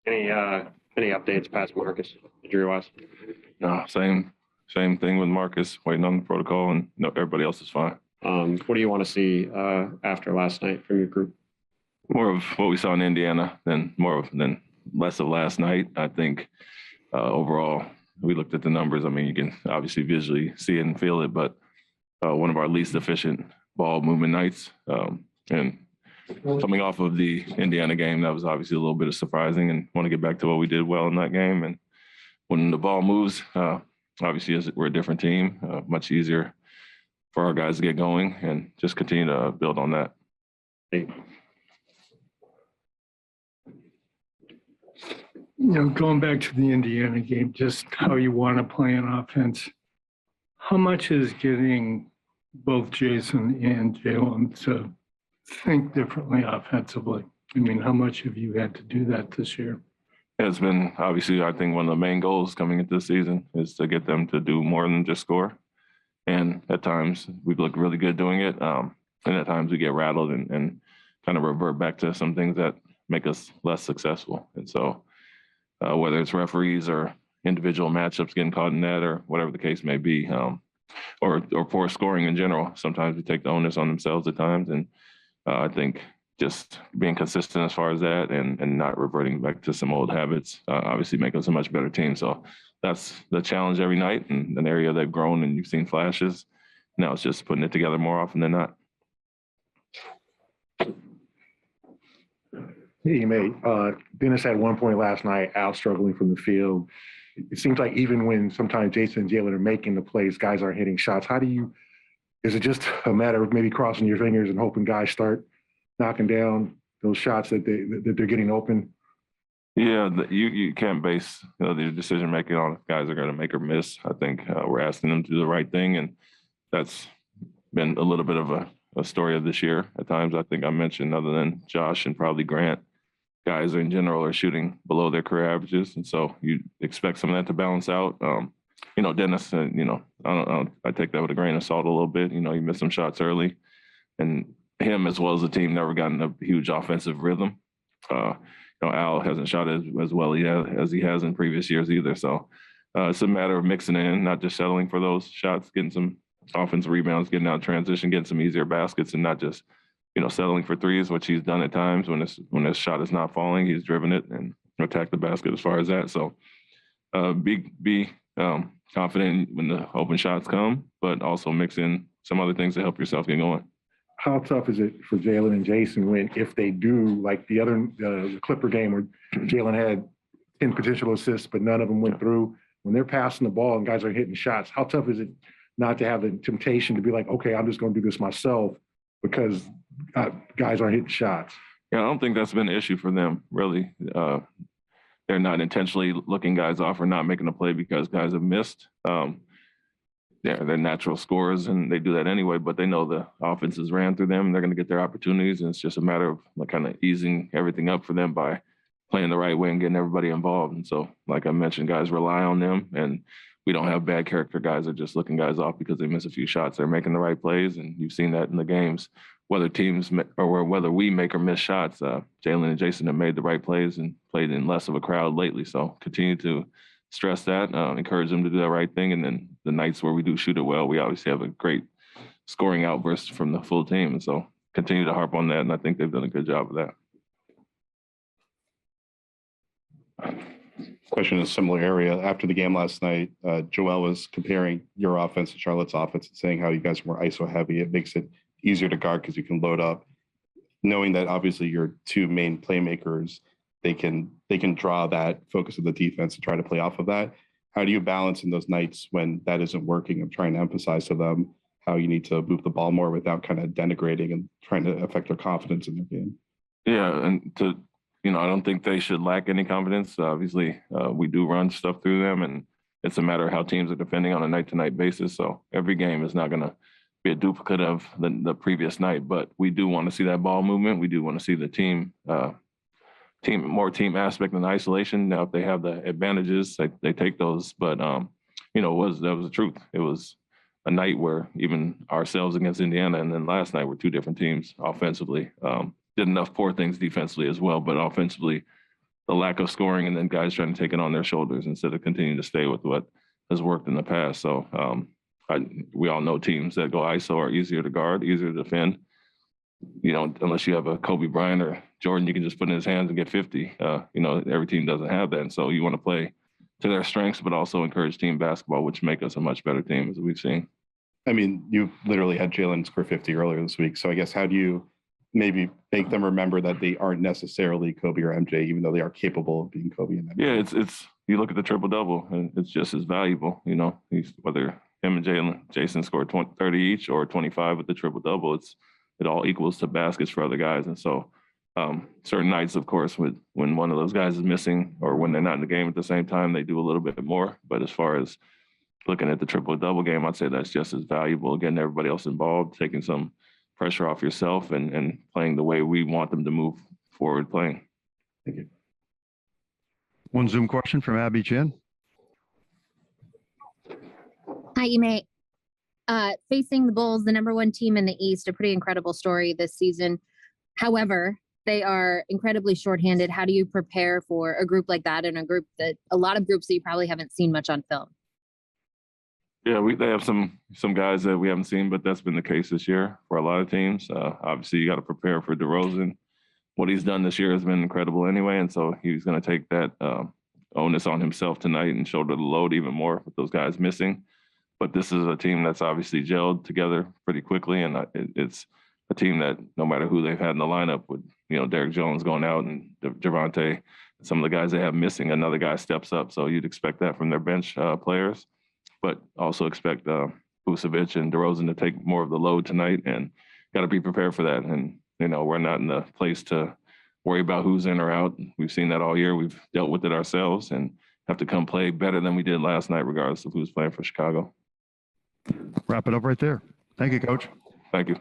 Any updates past Marcus injury-wise? No, same thing with Marcus, waiting on the protocol, and no, everybody else is fine. What do you want to see after last night from your group? More of what we saw in Indiana than less of last night. I think overall, we looked at the numbers. I mean, you can obviously visually see it and feel it, but one of our least efficient ball movement nights. And coming off of the Indiana game, that was obviously a little bit of surprising, and want to get back to what we did well in that game. And when the ball moves, obviously we're a different team, much easier for our guys to get going and just continue to build on that. Going back to the Indiana game, just how you want to play on offense, how much is getting both Jason and Jalen to think differently offensively? I mean, how much have you had to do that this year? It's been obviously, I think, one of the main goals coming into the season is to get them to do more than just score. And at times we look really good doing it. And at times we get rattled and kind of revert back to some things that make us less successful. And so whether it's referees or individual matchups getting caught in that or whatever the case may be, or poor scoring in general, sometimes we take the onus on themselves at times. And I think just being consistent as far as that and not reverting back to some old habits obviously make us a much better team. So that's the challenge every night, and an area they've grown and you've seen flashes. Now it's just putting it together more often than not. Hey, mate. Dennis had 1 point last night, out struggling from the field. It seems like even when sometimes Jason and Jalen are making the plays, guys aren't hitting shots. Is it just a matter of maybe crossing your fingers and hoping guys start knocking down those shots that they're getting open? Yeah, you can't base the decision making on if guys are going to make or miss. I think we're asking them to do the right thing, and that's been a little bit of a story of this year at times. I think I mentioned, other than Josh and probably Grant, guys in general are shooting below their career averages, and so you expect some of that to balance out. Dennis, I take that with a grain of salt a little bit. He missed some shots early, and him as well as the team never gotten a huge offensive rhythm. Al hasn't shot as well as he has in previous years either. So it's a matter of mixing in, not just settling for those shots, getting some offensive rebounds, getting out transition, getting some easier baskets, and not just settling for threes, which he's done at times. When his shot is not falling, he's driven it and attacked the basket as far as that. So be confident when the open shots come, but also mix in some other things to help yourself get going. How tough is it for Jalen and Jason if they do, like the Clipper game where Jalen had 10 potential assists, but none of them went through? When they're passing the ball and guys are hitting shots, how tough is it not to have the temptation to be like, okay, I'm just going to do this myself because guys aren't hitting shots? Yeah, I don't think that's been an issue for them, really. They're not intentionally looking guys off or not making a play because guys have missed. They're natural scorers, and they do that anyway, but they know the offenses ran through them, and they're going to get their opportunities, and it's just a matter of kind of easing everything up for them by playing the right way and getting everybody involved. And so, like I mentioned, guys rely on them, and we don't have bad character guys that are just looking guys off because they miss a few shots. They're making the right plays, and you've seen that in the games. Whether we make or miss shots, Jalen and Jason have made the right plays and played in less of a crowd lately. So continue to stress that, encourage them to do the right thing. And then the nights where we do shoot it well, we obviously have a great scoring outburst from the full team. And so continue to harp on that. And I think they've done a good job of that. Question in a similar area. After the game last night, Joel was comparing your offense to Charlotte's offense and saying how you guys are more ISO heavy. It makes it easier to guard because you can load up. Knowing that obviously your two main playmakers, they can draw that focus of the defense and try to play off of that. How do you balance in those nights when that isn't working and trying to emphasize to them how you need to move the ball more without kind of denigrating and trying to affect their confidence in their game? Yeah, and I don't think they should lack any confidence. Obviously, we do run stuff through them, and it's a matter of how teams are defending on a night-to-night basis. So every game is not going to be a duplicate of the previous night, but we do want to see that ball movement. We do want to see the team more team aspect than isolation. Now, if they have the advantages, they take those. But that was the truth. It was a night where even ourselves against Indiana, and then last night were two different teams offensively. Did enough poor things defensively as well, but offensively, the lack of scoring and then guys trying to take it on their shoulders instead of continuing to stay with what has worked in the past. So we all know teams that go ISO are easier to guard, easier to defend. You know, unless you have a Kobe Bryant or Jordan, you can just put in his hands and get 50. You know, every team doesn't have that. And so you want to play to their strengths, but also encourage team basketball, which make us a much better team, as we've seen. I mean, you literally had Jalen score 50 earlier this week. So I guess how do you maybe make them remember that they aren't necessarily Kobe or MJ, even though they are capable of being Kobe and MJ? Yeah, it's you look at the triple double and it's just as valuable. You know, whether him and Jason scored 30 each or 25 with the triple double, it all equals to baskets for other guys. And so certain nights, of course, when one of those guys is missing or when they're not in the game at the same time, they do a little bit more. But as far as looking at the triple double game, I'd say that's just as valuable. Again, everybody else involved, taking some pressure off yourself and playing the way we want them to move forward playing. Thank you. One Zoom question from Abby Chin. Hi, Ime. Facing the Bulls, the #1 team in the East, a pretty incredible story this season. However, they are incredibly shorthanded. How do you prepare for a group like that and a lot of groups that you probably haven't seen much on film? Yeah, they have some guys that we haven't seen, but that's been the case this year for a lot of teams. Obviously, you got to prepare for DeRozan. What he's done this year has been incredible anyway, and so he's going to take that onus on himself tonight and shoulder the load even more with those guys missing. But this is a team that's obviously gelled together pretty quickly, and it's a team that no matter who they've had in the lineup, with Derek Jones going out and Javante, some of the guys they have missing, another guy steps up. So you'd expect that from their bench players, but also expect Vucevic and DeRozan to take more of the load tonight, and got to be prepared for that. And we're not in the place to worry about who's in or out. We've seen that all year. We've dealt with it ourselves, and have to come play better than we did last night, regardless of who's playing for Chicago. Wrap it up right there. Thank you, Coach. Thank you.